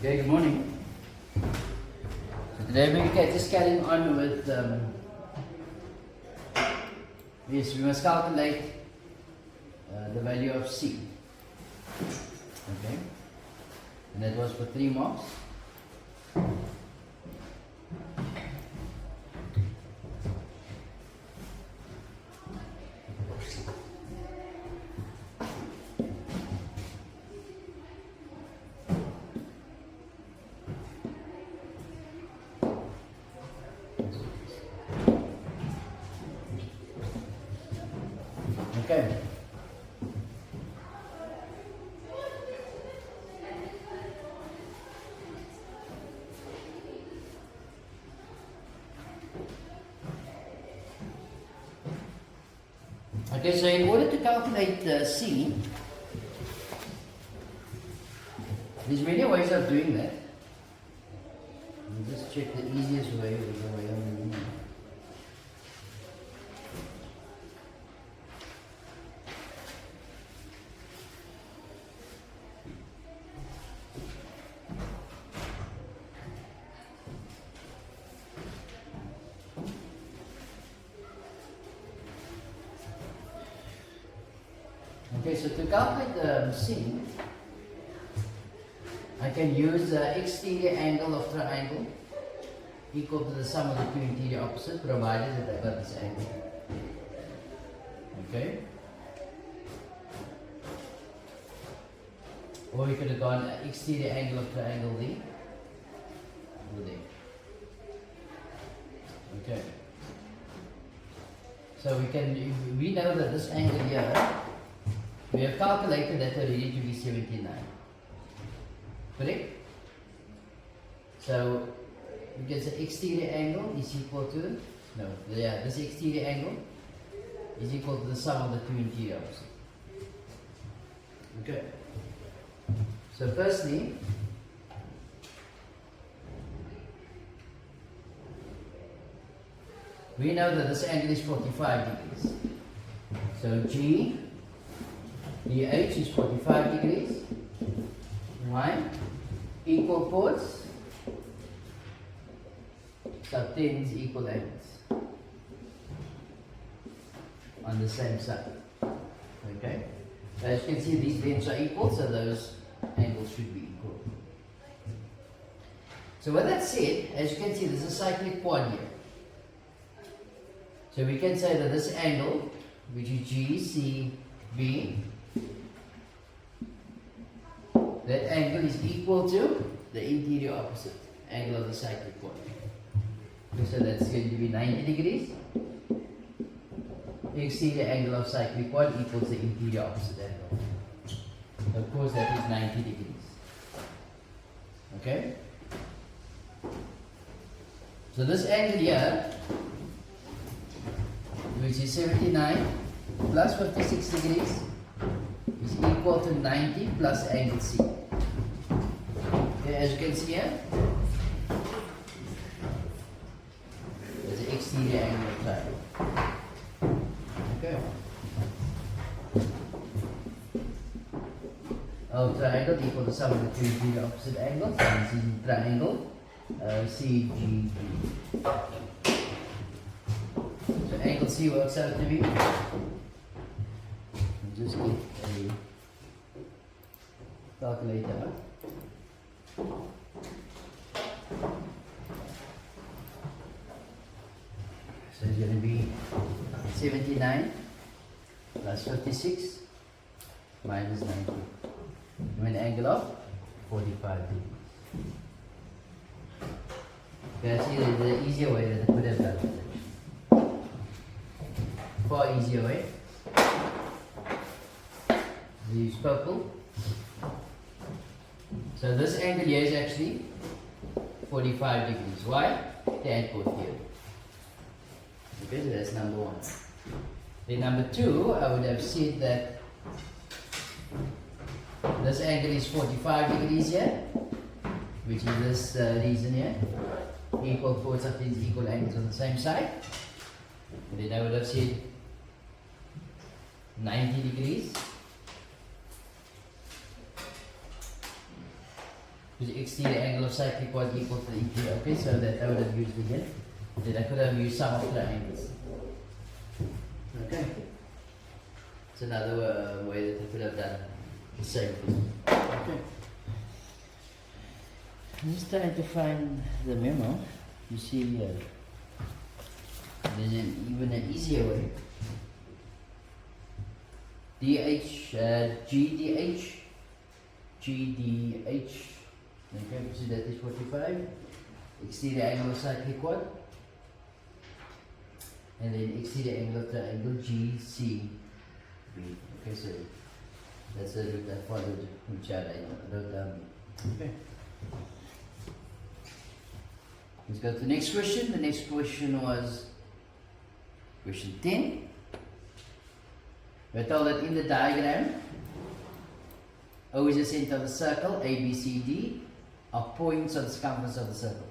Okay, good morning. So today we're just carrying on with yes, we must calculate the value of C. Okay, and that was for 3 marks. Okay. Okay, so in order to calculate C, there's many ways of doing that. We'll just check the easiest way with the way I'm doing it. Okay, so to calculate the C, I can use the exterior angle of triangle equal to the sum of the two interior opposites, provided that I got this angle. Okay? Or we could have gone exterior angle of triangle D over there. Okay. So we know that this angle here, we have calculated that already to be 79. Correct? So we can say exterior angle is equal to, this exterior angle is equal to the sum of the two interior opposites. Okay. So firstly, we know that this angle is 45 degrees. So G DH is 45 degrees. Why? Equal chords, subtends equal angles on the same side. Okay? As you can see, these lengths are equal, so those angles should be equal. So with that said, as you can see, there's a cyclic quad here. So we can say that this angle, which is GCB, that angle is equal to the interior opposite angle of the cyclic quad. So that's going to be 90 degrees. The exterior angle of cyclic quad equals the interior opposite angle. Of course, that is 90 degrees. Okay? So this angle here, which is 79 plus 56 degrees, is equal to 90 plus angle C. Okay, as you can see here, there's an exterior angle of triangle. Okay. Of triangle equal to sum of the two interior opposite angles. So this is triangle CGB. So angle C works out to be, just get a calculator. So it's going to be 79 plus 56 minus 90. Give an angle of 45 degrees. That's the easier way that I could have done it. Far easier way. Use purple. So this angle here is actually 45 degrees. Why? Tan chord theory. Okay, so that's number one. Then number two, I would have said that this angle is 45 degrees here, which is this region here. Equal chords of these equal angles on the same side. And then I would have said 90 degrees because the exterior angle of cyclic was equal to the interior. Okay, so that I would have used again. Then I could have used sum of triangles. Okay. It's another way that I could have done the same thing. Okay. I'm just trying to find the memo. You see, there's even an easier way. GDH. Okay, so that is 45. Exterior angle of cyclic quad. And then exterior angle of triangle GCB. Okay, so that's the route I followed, which I wrote down. Okay. Let's go to the next question. The next question was question 10. We're told that in the diagram, O is the center of the circle, A, B, C, D are points of the circumference of the circle.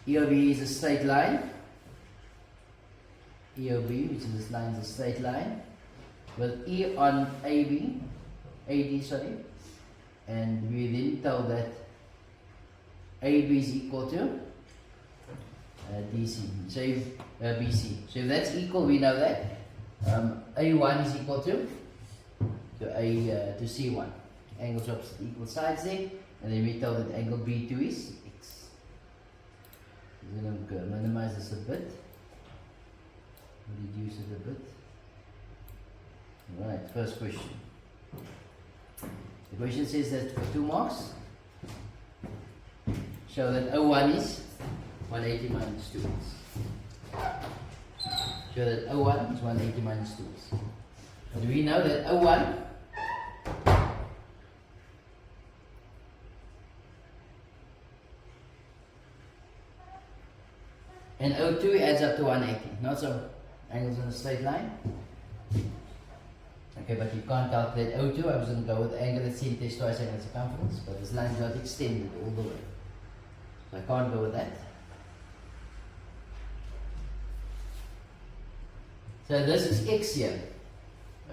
EOB is a straight line. EOB, which is this line, is a straight line with E on AD, sorry, and we then told that AB is equal to DC. So if BC. So if that's equal, we know that A1 is equal to C1. Angles opposite equal sides there, and then we tell that angle B2 is X. I'm going to minimize this a bit, reduce it a bit. Right, first question. The question says that for 2 marks, show that O1 is 180 minus 2x. Show that O1 is 180 minus 2x. Do we know that O1 and O2 adds up to 180? Not so. Angles on a straight line. Okay, but you can't calculate O2. I was going to go with the angle at center is twice angle circumference, but this line is not extended all the way. So I can't go with that. So this is X here.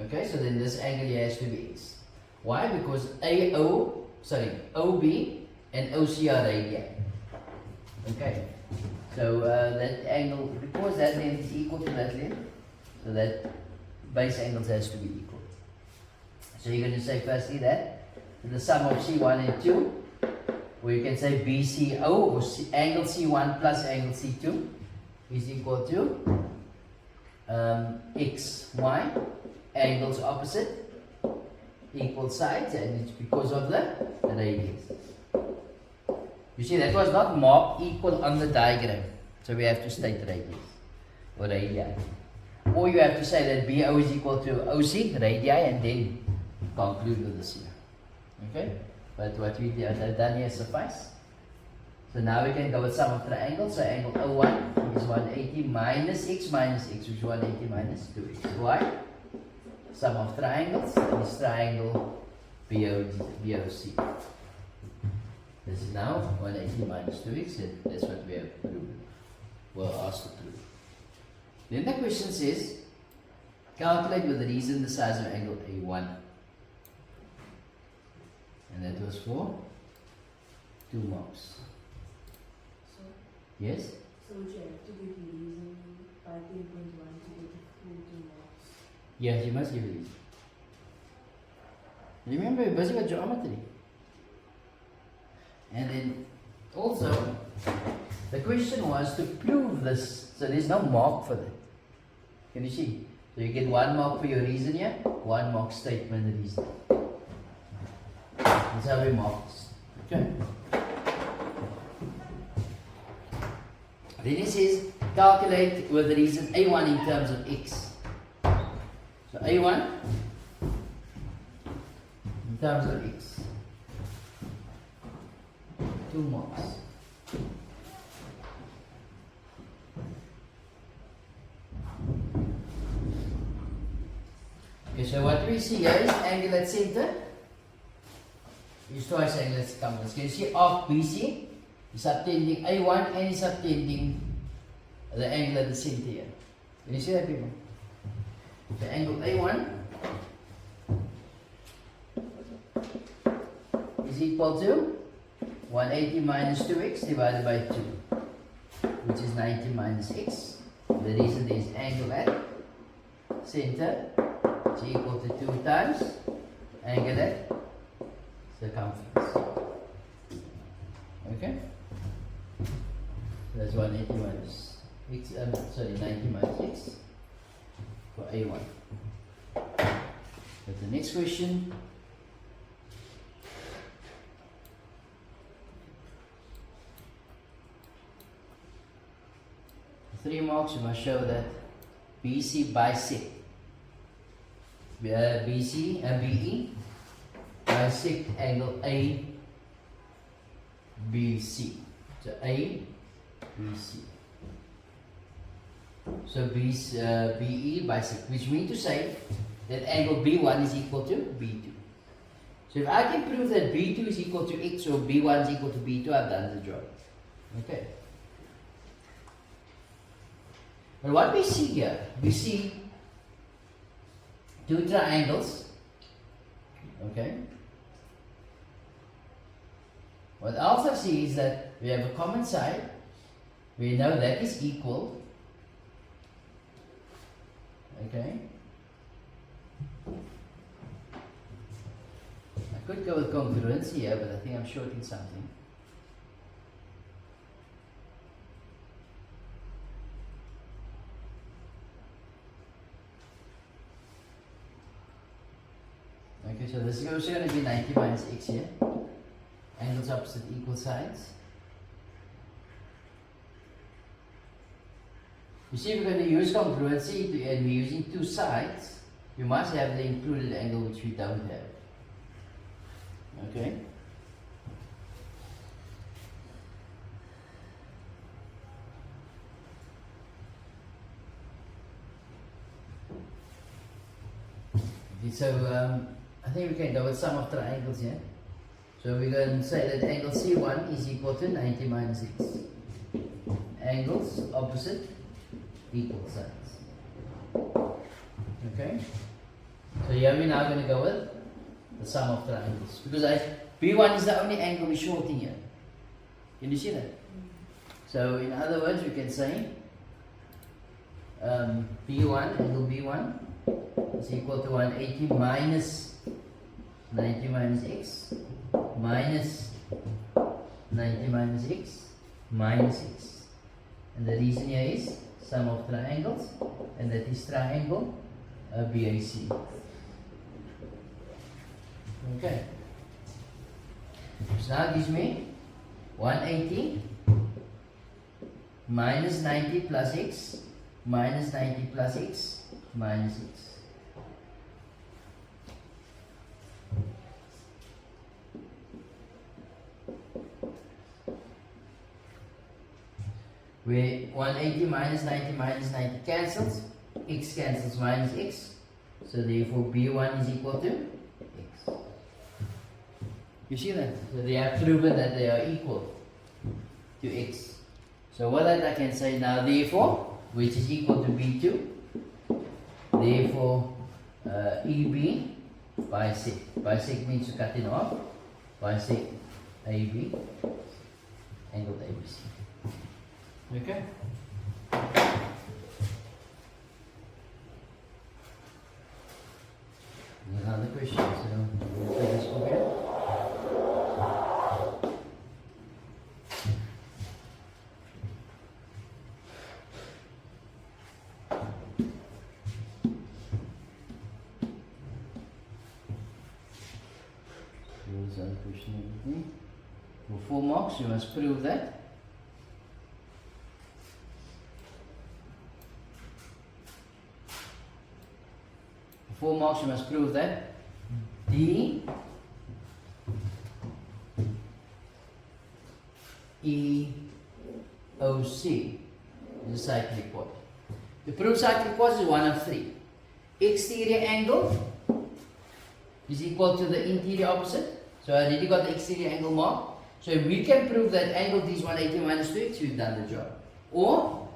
Okay, so then this angle here has to be X. Why? Because OB and OC are radii. Okay, so that angle, because that length is equal to that length, so that base angles has to be equal. So you're going to say firstly that the sum of C1 and 2, or you can say BCO, or angle C1 plus angle C2 is equal to X, Y, angles opposite, equal sides, and it's because of the radius. You see, that was not marked equal on the diagram, so we have to state radius, or radii. Or you have to say that BO is equal to OC, radii, and then conclude with this here. Okay? But what we have done here suffice. So now we can go with sum of triangles. So angle O1 is 180 minus X, which is 180 minus 2X. Why? Sum of triangles is triangle BOC. This is now 180 minus 2X, and that's what we have proved. We're asked to prove. Then the question says, calculate with reason the size of angle A1. And that was for 2 marks. So, yes? so would you have to give the reason 5.1 to get the full 2 marks? Yes, you must give a reason. Remember, you're busy with geometry. And then also, the question was to prove this. So there's no mark for that. Can you see? So you get 1 mark for your reason here, 1 mark statement reason. That's how we mark this. Okay. Then it says calculate with the reason A1 in terms of X. So A1 in terms of X. 2 marks. Okay, so what we see here is angle at center is twice angle at circumference. Can you see off BC is subtending A1 and is subtending the angle at the center here. Can you see that, people? The angle A1 is is equal to 180 minus 2x divided by 2, which is 90 minus x. The reason there is angle at center is equal to 2 times angle at circumference. Okay? So that's 180 minus x, 90 minus x for A1. But the next question, for 3 marks you must show that BC bisect BE bisect angle ABC. So ABC. So BE bisect, which means to say that angle B1 is equal to B2. So if I can prove that B2 is equal to X or B1 is equal to B2, I've done the job. Okay. But what we see here, we see 2 triangles. Okay. What else I see is that we have a common side. We know that is equal. Okay. I could go with congruency here, but I think I'm shorting something. Okay, so this is also going to be 90 minus x here. Angles opposite equal sides. You see, if we're going to use congruency and we're using 2 sides, you must have the included angle, which we don't have. Okay? So, I think we can go with sum of triangles here. So we're going to say that angle C1 is equal to 90 minus x. Angles opposite equal sides. Okay? So here we're now going to go with the sum of triangles. Because B1 is the only angle we're shorting here. Can you see that? So in other words, we can say B1, angle B1 is equal to 180 minus 90 minus x minus 90 minus x minus x. And the reason here is sum of triangles, and that is triangle BAC. Okay. So now gives me 180 minus 90 plus x minus 90 plus x minus x. Where 180 minus 90 cancels, x cancels minus x, so therefore B1 is equal to x. You see that? So they have proven that they are equal to x. So what I can say now, therefore, which is equal to B2, therefore EB bisect. Bisect means to cut it off. Bisect AB, angle ABC. Okay. Another question, so we'll take this over here. Here's another question. For 4 marks, you must prove that for 4 marks, you must prove that D E O C is a cyclic quad. To prove cyclic quads is one of 3. Exterior angle is equal to the interior opposite. So I already got the exterior angle mark. So if we can prove that angle D is 180 minus 2x, we've done the job. Or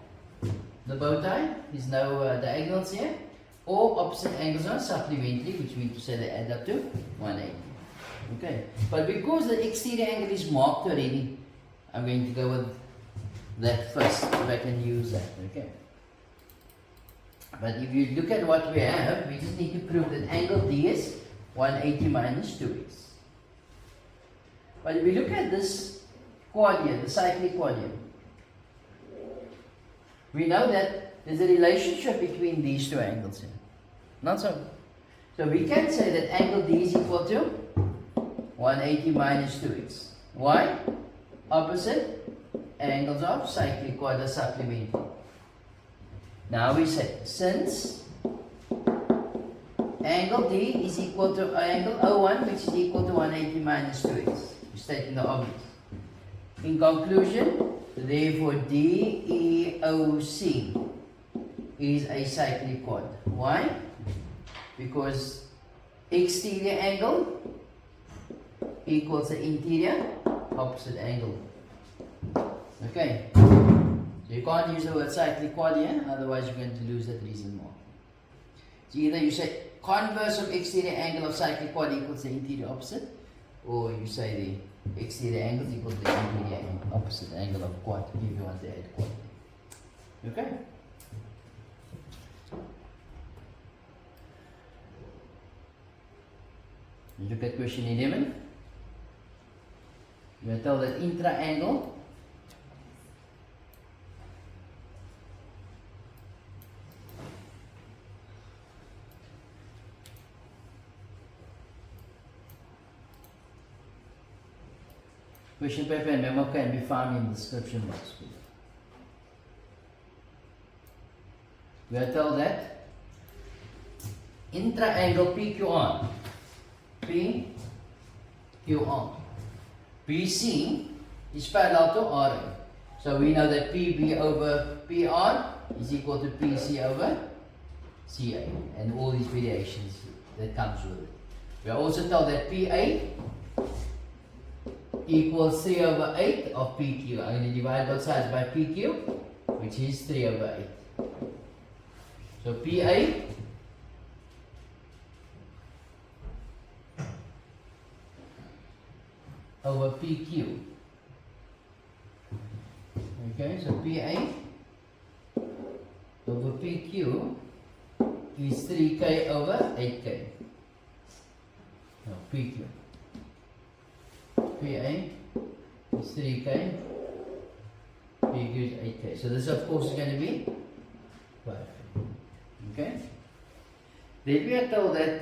the bow tie is no diagonals here. Or opposite angles are supplementary, which means to say they add up to 180. Okay, but because the exterior angle is marked already, I'm going to go with that first, if I can use that, okay. But if you look at what we have, we just need to prove that angle D is 180 minus 2x. But if we look at this quad here, the cyclic quad here, we know that there's a relationship between these two angles here. Not so. So we can say that angle D is equal to 180 minus 2x. Why? Opposite angles of cyclic quad are supplementary. Now we say, since angle D is equal to angle O1, which is equal to 180 minus 2x. We're stating the obvious. In conclusion, therefore DEOC is a cyclic quad. Why? Because exterior angle equals the interior opposite angle. Okay. So you can't use the word cyclic quad here, otherwise you're going to lose that reason more. So either you say converse of exterior angle of cyclic quad equals the interior opposite, or you say the exterior angle is equal to the interior angle, opposite angle of quad, if you want to add quad. Okay? Look at question 11. We are told that intra-angle question paper and memo can be found in the description box below. We are told that intra-angle PQR, BC is parallel to RA. So we know that PB over PR is equal to PC over CA, and all these variations that comes with it. We are also told that PA equals 3 over 8 of PQ. I'm going to divide both sides by PQ, which is 3 over 8. So PA over PQ. Okay, so PA over PQ is 3K over 8K. No, PQ. PA is 3K, PQ is 8K. So this of course is going to be 5. Okay? Then we are told that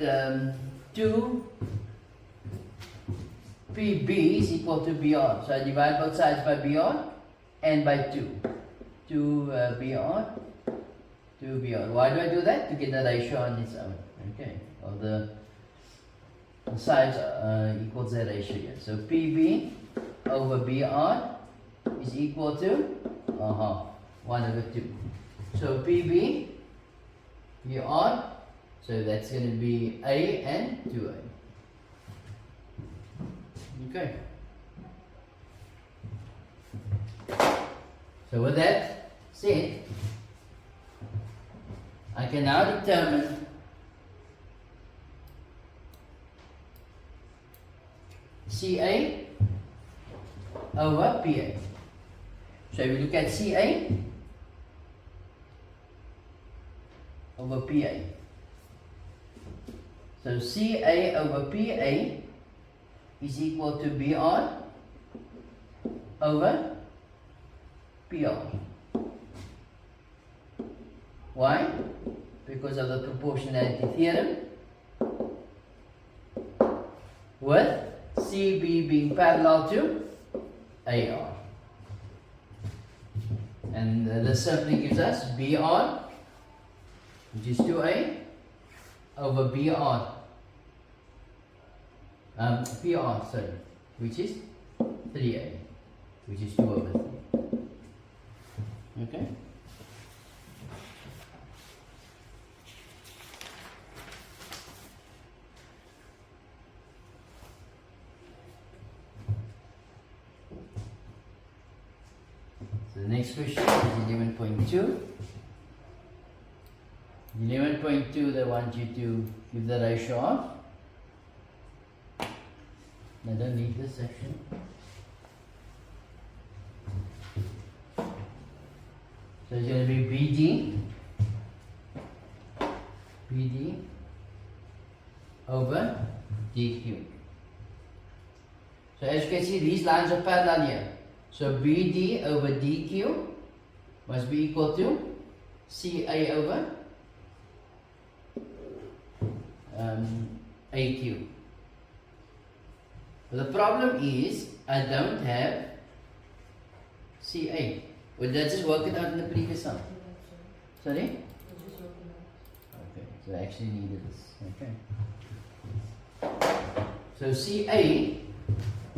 2 PB is equal to BR. So I divide both sides by BR and by 2. 2 BR, 2 BR. Why do I do that? To get the ratio on its own. Okay? Or the sides equals the ratio here. So PB over BR is equal to 1 over 2. So PB, BR, so that's going to be A and 2A. Okay. So with that said, I can now determine CA over PA. So if we look at CA over PA. So CA over PA is equal to BR over PR. Why? Because of the proportionality theorem, with CB being parallel to AR. And this simply gives us BR, which is 2A, over BR, PR, sorry, which is 3A, which is 2 over 3. Okay? So the next question is 11.2. 11.2, they want you to give the ratio of I don't need this section. So it's going to be BD over DQ. So as you can see, these lines are parallel here. So BD over DQ must be equal to CA over AQ. But the problem is I don't have CA. Well, let's just work it out in the previous sum. Sorry? Okay, so I actually needed this. Okay. So CA,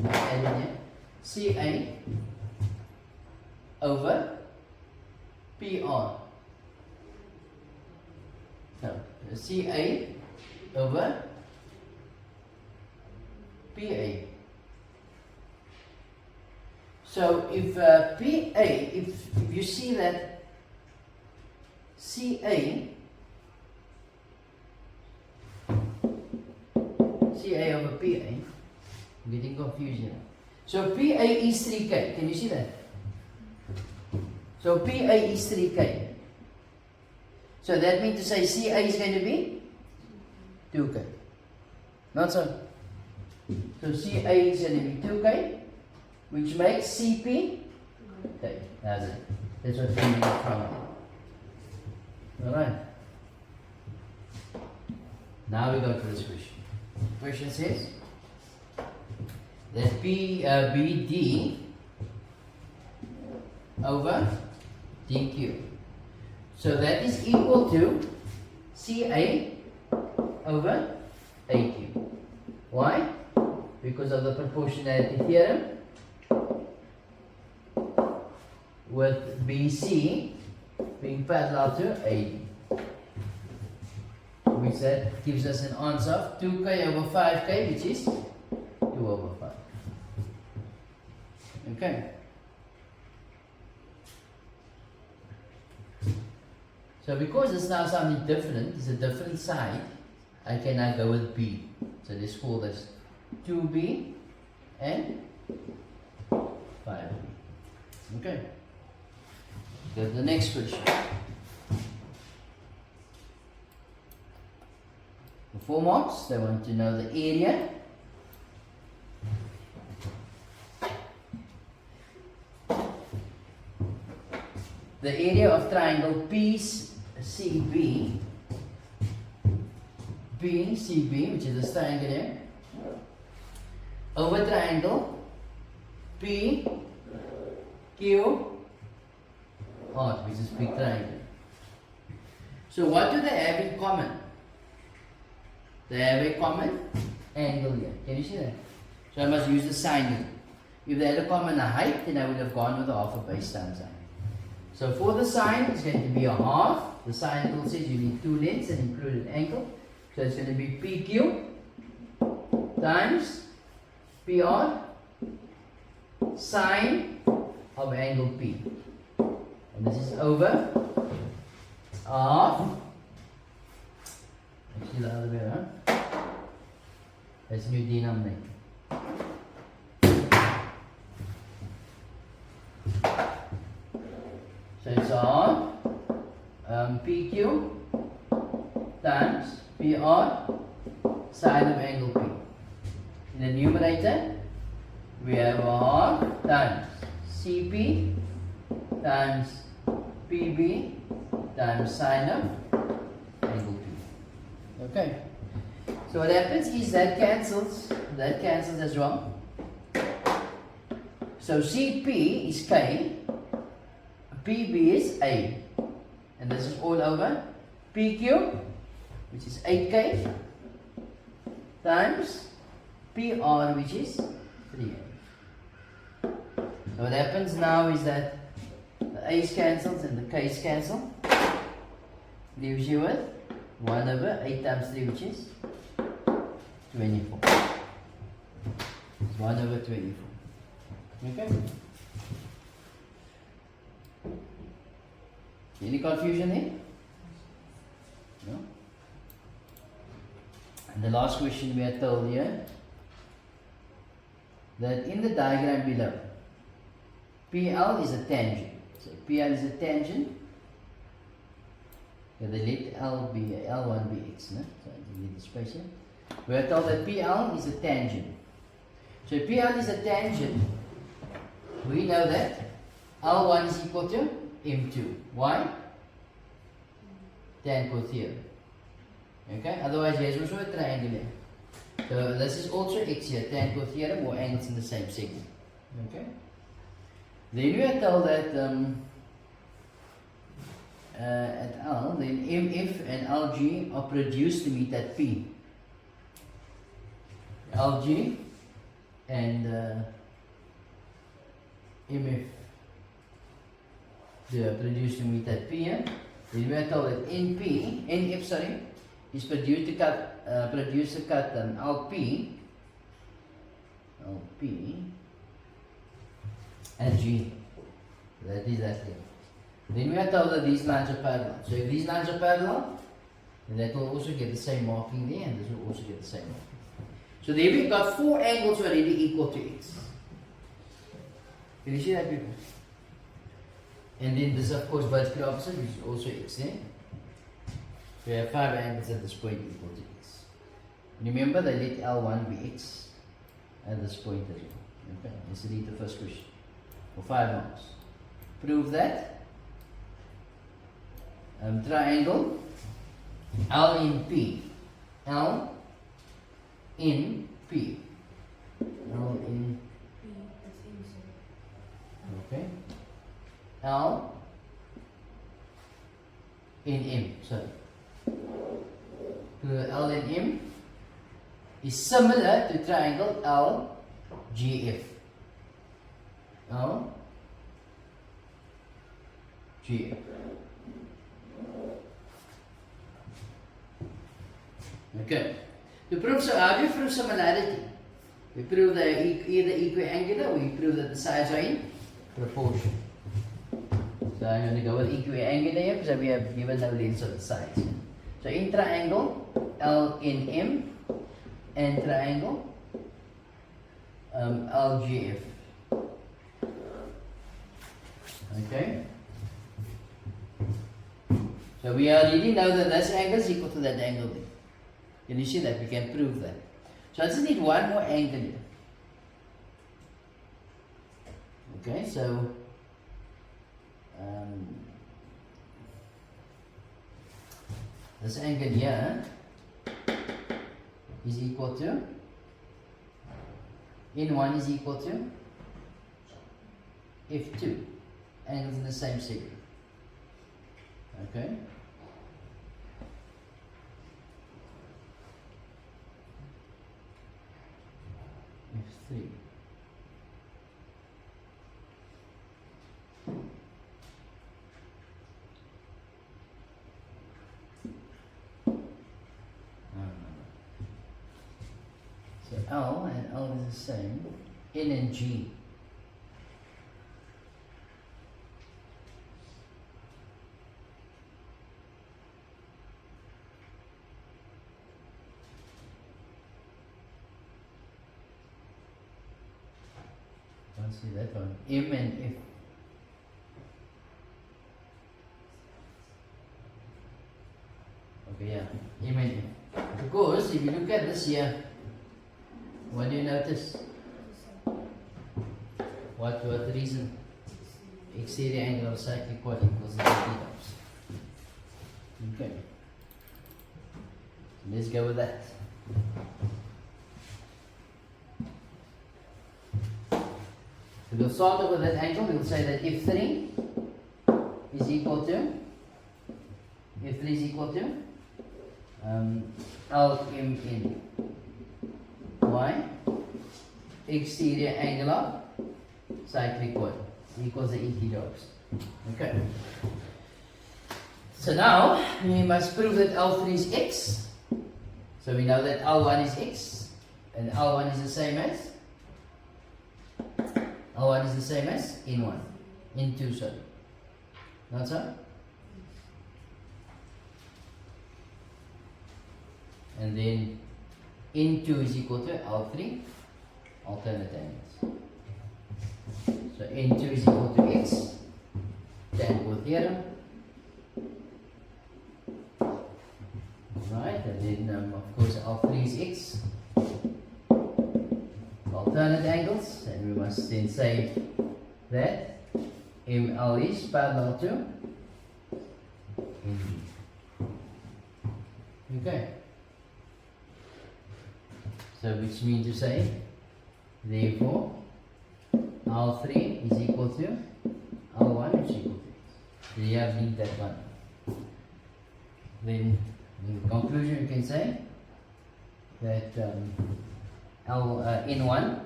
add in here, CA over PR. No, CA over PA. So if PA, if you see that CA over PA, I'm getting confused here. So PA is 3K. Can you see that? So PA is 3K. So that means to say CA is going to be 2K. Not so. So CA is going to be 2K, which makes CP K. That's it. That's what we need from. Alright. Now we go to this question. The question says that BD over DQ. So that is equal to CA over AQ. Why? Because of the proportionality theorem with BC being parallel to AD. Which that gives us an answer of 2K over 5K, which is 2 over 5. Okay. So because it's now something different, it's a different side, I can now go with B. So let's call this 2B and 5B. Okay. Go to the next question. For 4 marks, they want to know the area. The area of triangle PCB, BCB, which is this triangle here, over triangle PQR, which is big triangle. So what do they have in common? They have a common angle here. Can you see that? So I must use the sine rule. If they had a common height, then I would have gone with the half a base times sine. So for the sine, it's going to be a half. The sine rule says you need 2 lengths and include an angle. So it's going to be PQ times PR sine of angle P. And this is over half. Actually, the other way around. That's new denominator. So it's half PQ times PR sine of angle P. In the numerator, we have a half times CP times PB times sine of angle P. Okay. So what happens is that cancels as well. So CP is K, PB is A, and this is all over PQ, which is 8K, times PR, which is 3A. So what happens now is that the A's cancels and the K's cancel, leaves you with 1 over 8 times 3, which is 24. It's 1 over 24. Okay? Any confusion here? No? And the last question we are told here that in the diagram below, PL is a tangent. So PL is a tangent. Okay, they let L be L1 be x. No? So I delete the space here. We are told that PL is a tangent. So if PL is a tangent, we know that L1 is equal to M2. Why? Tan theorem. Okay, otherwise here's also a triangle here. So this is also x here, tan theorem, or angles in the same segment. Okay. Then we are told that at L, then MF and LG are produced to meet at P. LG and MF, they are produced to meet at P. Then we are told that NF is produced to cut LP and G. That is that thing. Then we are told that these lines are parallel. So if these lines are parallel, then that will also get the same marking there, and this will also get the same marking. So there we've got 4 angles already equal to x. Can you see that, people? And then this, of course, vertically opposite, which is also x there. We have 5 angles at this point equal to x. Remember, they let L1 be x at this point as well. Okay, let's read the first question. For 5 marks. Prove that triangle L in P. L in P. L in P, that's inside. okay. L in M. Sorry. L in M is similar to triangle LGF. LGF. Okay. To prove, so how do you prove similarity? We prove that either equiangular, or we prove that the sides are in proportion. So I'm going to go with equiangular here because we have given no lengths of the sides. So in triangle L in M and triangle LGF. Okay. So we already know that this angle is equal to that angle there. Can you see that? We can prove that. So I just need one more angle here. Okay, so this angle here is equal to N1 is equal to F2. Angles in the same segment. Okay. F3. So L and L is the same. N and G. Can't see that one. M and F. Okay, yeah. M and F. Because if you look at this here, what do you notice? What the reason? Exterior angle of cyclic quad equals 90 degrees. Okay. Let's go with that. So we'll start off with that angle. We'll say that F3 is equal to LMN. Why? Exterior angle of cyclic quad equals the ET drops. Okay. So now we must prove that L3 is x. So we know that L1 is x, and L1 is the same as N1, N2, sorry. Not so? And then N2 is equal to L3, alternate angles. So N2 is equal to x, tan angle theorem. Right, and then of course L3 is x, alternate angles, and we must then say that ML is parallel to NB. Okay. So which means to say, therefore, L3 is equal to L1 which is equal to x. So you have need that one. Then in conclusion you can say that N1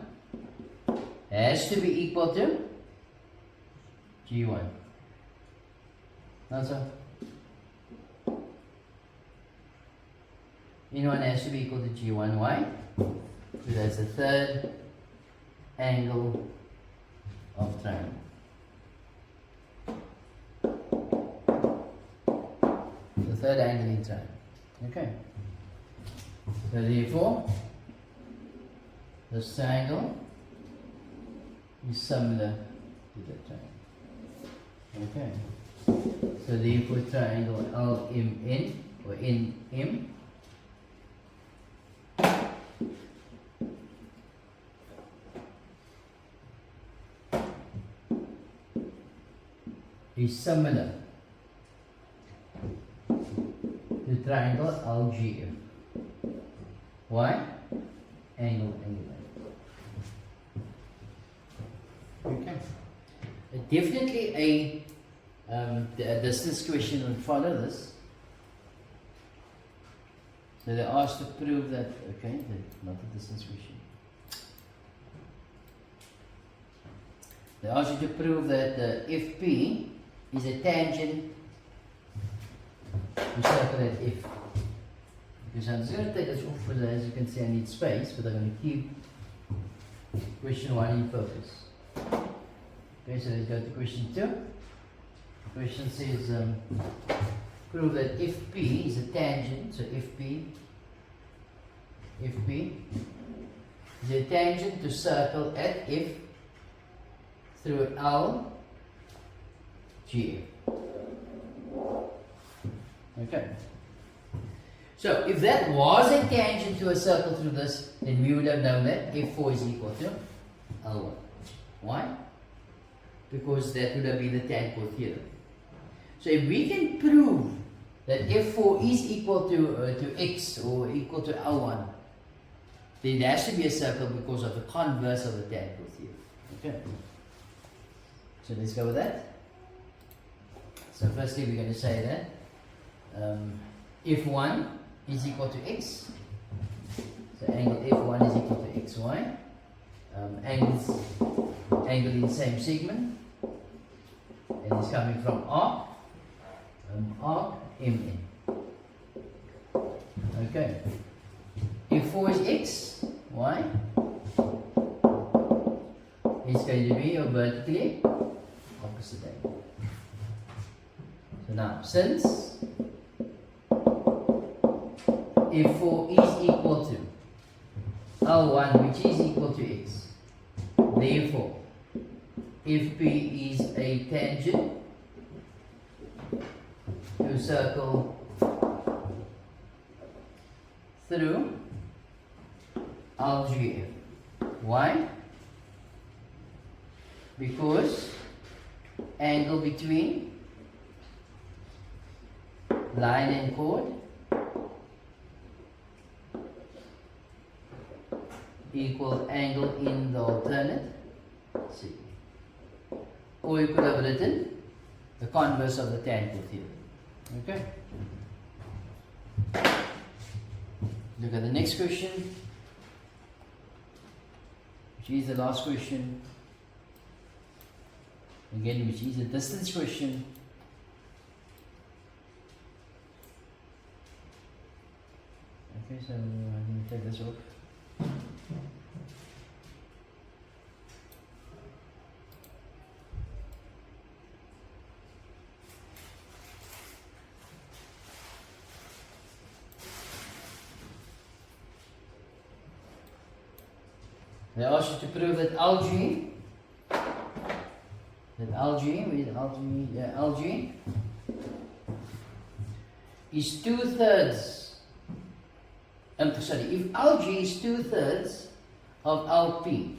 has to be equal to G1. Not so? N1 has to be equal to G1. Why? Because that's the third angle of triangle. The third angle in triangle. Okay. So therefore, this triangle is similar to that triangle. Okay. So therefore, triangle LMN or NM is similar to triangle LGF. Why? Angle. Okay. Definitely a distance question will follow this. So they're asked to prove that, okay, not a distance question. They ask you to prove that FP is a tangent to circle at F. Because I'm just going to take this off for as you can see I need space, but I'm going to keep question 1 in focus. Okay, so let's go to question 2. The question says prove that FP is a tangent, so FP is a tangent to circle at F through L G. Okay. So if that was a tangent to a circle through this, then we would have known that F4 is equal to L1. Why? Because that would have been the tan angle theorem. So if we can prove that F4 is equal to X or equal to L1, then there has to be a circle because of the converse of the tan angle theorem. Okay. So let's go with that. So firstly we're going to say that F1 is equal to X. So angle F1 is equal to XY. Angle in same segment. And it's coming from arc MN. Okay. F4 is X. Why? It's going to be a vertically opposite angle. So now, since F4 is equal to L1 which is equal to X, therefore FP is a tangent to circle through LGF. Why? Because angle between line and chord equal angle in the alternate segment. Or you could have written the converse of the tan angle theorem. Okay? Look at the next question, which is the last question. Again, which is a distance question. Okay, so I'm going to take this off. They ask you to prove that algae, algae is 2/3. Sorry, if algae is 2/3 of LP.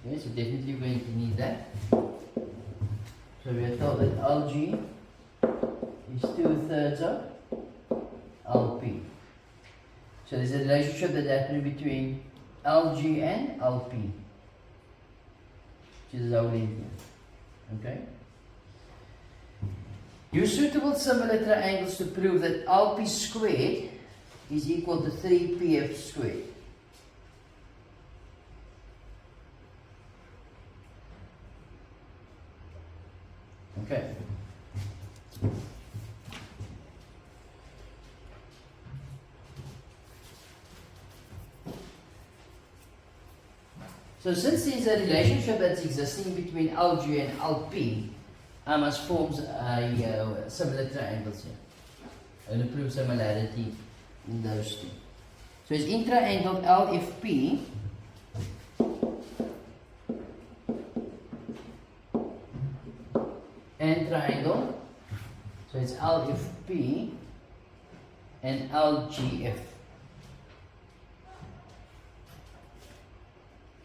Okay, so definitely going to need that. So we are told that algae is 2/3 of LP. So there's a relationship that happens between algae and LP, which is our link here. Okay? Use suitable similar triangles to prove that LP squared is equal to 3PF squared. Okay. So since there's a relationship that's existing between algae and LP, I must form similar triangles here. I will prove similarity in those two. So it's in triangle LFP. And triangle, so it's LFP and LGF,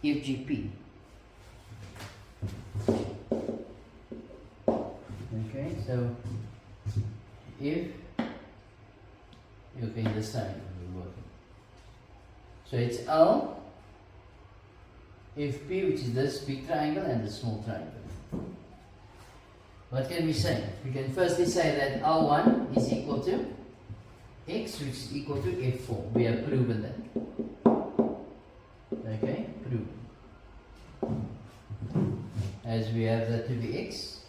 FGP. Okay, so if this side we're working. So it's LFP, which is this big triangle and this small triangle. What can we say? We can firstly say that L1 is equal to X, which is equal to F4. We have proven that. Okay, proven. As we have that to be X.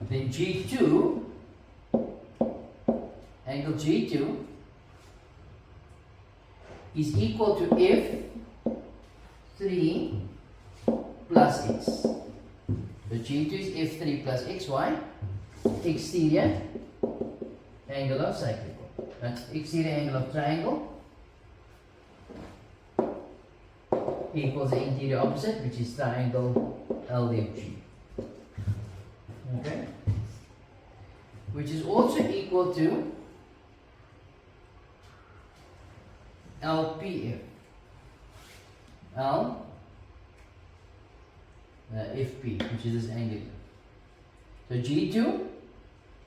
Then G2, angle G2 is equal to F3 plus X. So G2 is F3 plus X. Why? Exterior angle of cyclical. That's exterior angle of triangle equals the interior opposite, which is triangle LFG. Okay? Which is also equal to LPF. FP, which is this angle. So G2,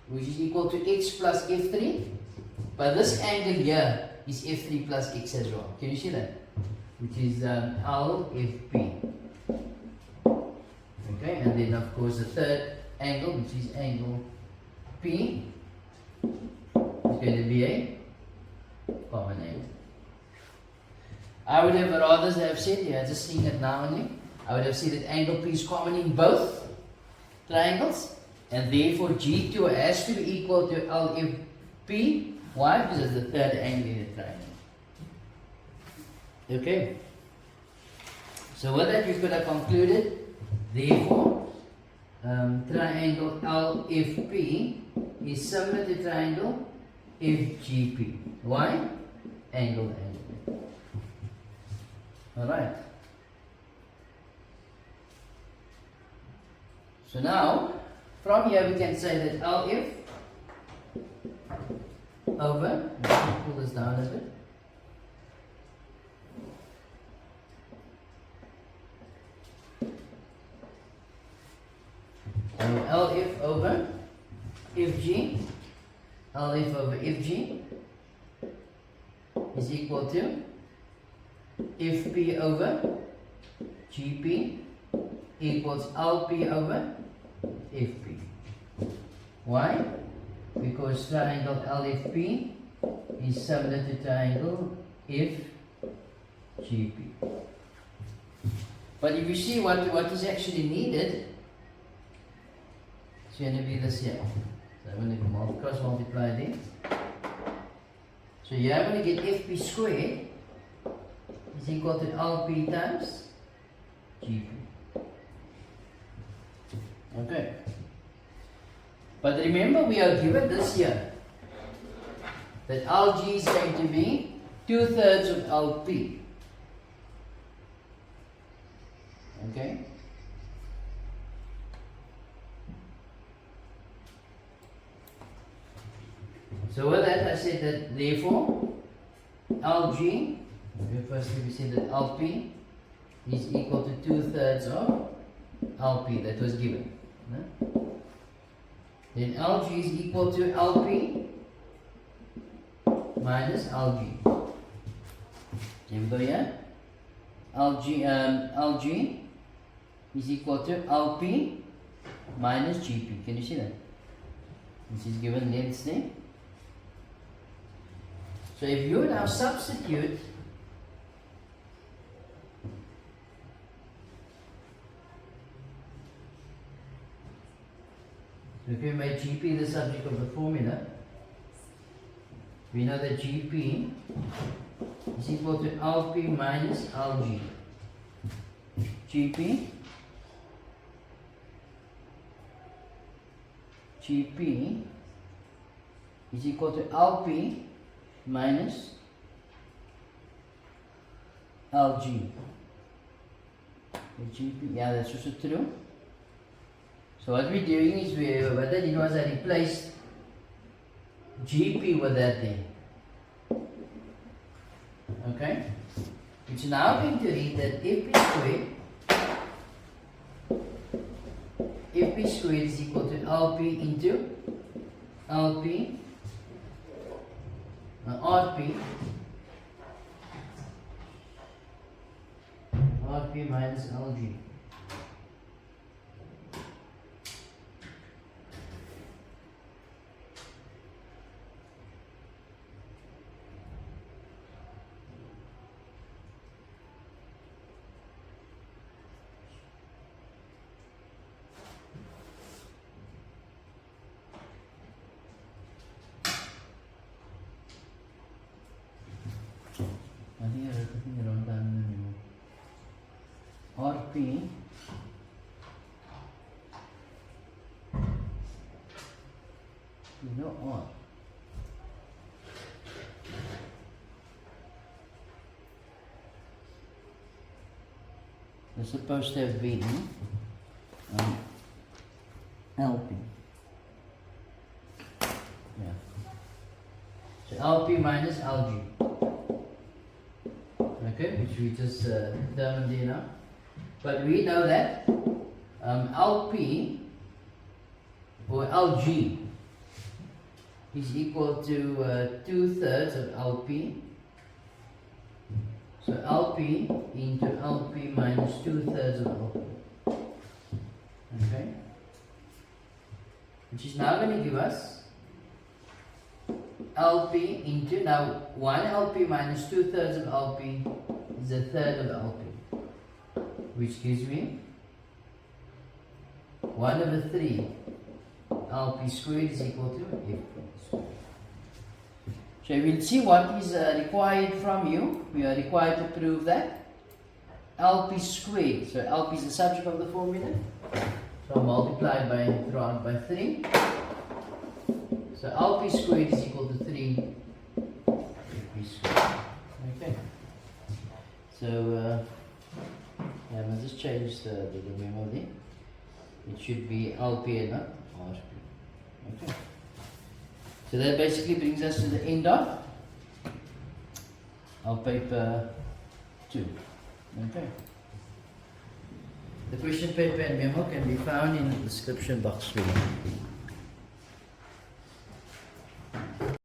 which is equal to X plus F3, but this angle here is F3 plus X as well. Can you see that? Which is LFP. Okay, and then of course the third angle, which is angle P, is going to be a common angle. I would have rather have said, yeah, just seeing it now only, I would have said that angle P is common in both triangles, and therefore G2 has to be equal to LFP. Why? Because it's the third angle in the triangle. Okay. So with that, we could have concluded, therefore, triangle LFP is similar to triangle FGP. Why? Angle. Alright. So now, from here we can say that LF over, let me pull this down a bit. So LF over FG, LF over FG is equal to FP over GP equals LP over FP. Why? Because triangle LFP is similar to triangle FGP. But if you see what is actually needed, it's going to be this here. So I'm going to cross multiply there. So here I'm going to get FP squared is equal to LP times GP. Okay. But remember, we are given this here, that LG is going to be 2/3 of LP. Okay? So with that, I said that therefore LG, firstly we said that LP is equal to 2/3 of LP, that was given. No? Then LG is equal to LP minus LG. Here we go here. LG is equal to LP minus GP. Can you see that? This is given lengths there. So if you now substitute if we make GP the subject of the formula, we know that GP is equal to LP minus LG. GP is equal to LP minus LG. GP, yeah, that's also true. So what we're doing is what I did was I replaced GP with that there. Okay? Which is now going to read that FP squared is equal to LP into LP RP minus LG. I think I wrote the wrong time in the memo. RP no R. It's supposed to have been LP. Yeah. So LP minus LG. Okay, which we just determined here now. But we know that LP or LG is equal to 2/3 of LP. So LP into LP minus 2/3 of LP. Okay? Which is now going to give us LP into, now 1 LP minus 2/3 of LP is 1/3 of LP. Which gives me 1/3 LP squared is equal to FP squared. So we'll see what is required from you. We are required to prove that LP squared, so LP is the subject of the formula, so multiplied throughout by 3. So LP squared is equal to 3 FP squared. Okay. So I'll just change the memo there. It should be LP and not RP. Okay. So that basically brings us to the end of our paper 2. Okay. The question paper and memo can be found in the description box below.